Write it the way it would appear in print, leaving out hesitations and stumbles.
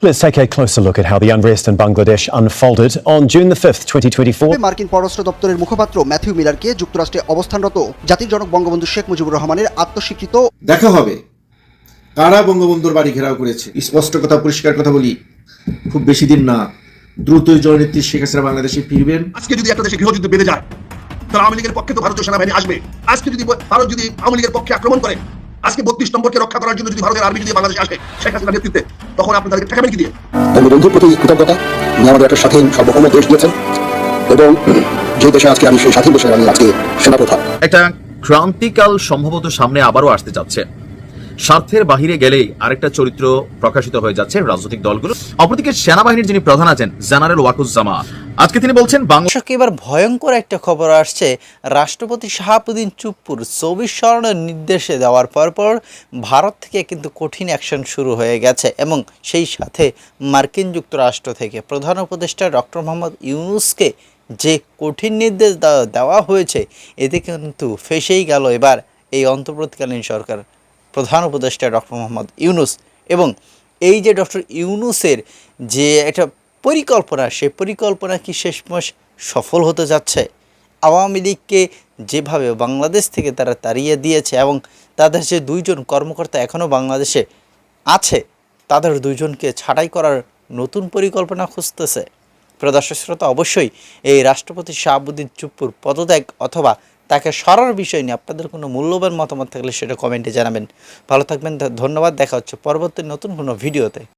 Let's take a closer look at how the unrest in Bangladesh unfolded on June the 5th, 2024. মার্কিন পররাষ্ট্র দপ্তরের মুখপাত্র Matthew মিলারকে যুক্তরাষ্ট্রে অবস্থানরত জাতির জনক বঙ্গবন্ধু শেখ মুজিবুর রহমানের আত্মস্বীকৃত দেখা হবে কারা বঙ্গবন্ধুর বাড়ি ঘেরাও করেছে। স্পষ্ট কথা, পরিষ্কার কথা বলি, খুব বেশি দিন না, দ্রুতই জননেত্রী শেখ হাসিনা বাংলাদেশে ফিরবেন। আজকে যদি একটা দেশে গৃহযুদ্ধ বেড়ে যায়, তাহলে আওয়ামী লীগের পক্ষে তো ভারতীয় সেনাবাহিনী আসবে। আজকে যদি ভারত যদি আওয়ামী লীগের পক্ষে আক্রমণ করে, আজকে 32 নম্বরকে রক্ষা করার জন্য যদি ভারতের আর্মি যদি বাংলাদেশে আসে শেখ হাসিনার নেতৃত্বে, তখন আপনি তাদেরকে ঠেকাবেন কি দিয়ে? বঙ্গবন্ধুর প্রতি কৃতজ্ঞতা, উনি আমাদের একটা স্বাধীন সার্বভৌম দেশ দিয়েছেন এবং যে দেশে আজকে আমি সেই স্বাধীন দেশের আমি আজকে সেনাপ্রধান। একটা ক্রান্তিকাল সম্ভবত সামনে আবারও আসতে যাচ্ছে। স্বার্থের বাহিরে গেলেই আরেকটা চরিত্র প্রকাশিত হয়ে যাচ্ছে রাজনৈতিক দলগুলো। অপরদিকে সেনাবাহিনীর যিনি প্রধান আছেন জেনারেল ওয়াকুজ্জামান, আজকে তিনি বলছেন এবার ভয়ঙ্কর একটা খবর আসছে। রাষ্ট্রপতি শাহাবুদ্দিন চুপ্পুর 24 সরণের নির্দেশে দেওয়ার পর ভারত থেকে কিন্তু কঠিন অ্যাকশন শুরু হয়ে গেছে এবং সেই সাথে মার্কিন যুক্তরাষ্ট্র থেকে প্রধান উপদেষ্টা ডক্টর মোহাম্মদ ইউনূসকে যে কঠিন নির্দেশ দেওয়া হয়েছে, এতে কিন্তু ফেঁসেই গেল এবার এই অন্তর্বর্তীকালীন সরকার, প্রধান উপদেষ্টা ডক্টর মোহাম্মদ ইউনূস। এবং এই যে ডক্টর ইউনূসের যে একটা পরিকল্পনা, সেই পরিকল্পনা কি শেষমেশ সফল হতে যাচ্ছে? আওয়ামী লীগকে যেভাবে বাংলাদেশ থেকে তারা তাড়িয়ে দিয়েছে এবং তাদের যে 2 জন কর্মকর্তা এখনও বাংলাদেশে আছে, তাদের 2 জনকে ছাঁটাই করার নতুন পরিকল্পনা খুঁজতেছে। প্রদর্শক শ্রোতা, অবশ্যই এই রাষ্ট্রপতি শাহাবুদ্দিন চুপ্পুর পদত্যাগ অথবা তাকে সরার বিষয় নিয়ে আপনাদের কোনো মূল্যবান মতামত থাকলে সেটা কমেন্টে জানাবেন। ভালো থাকবেন, ধন্যবাদ। দেখা হচ্ছে পরবর্তী নতুন কোনো ভিডিওতে।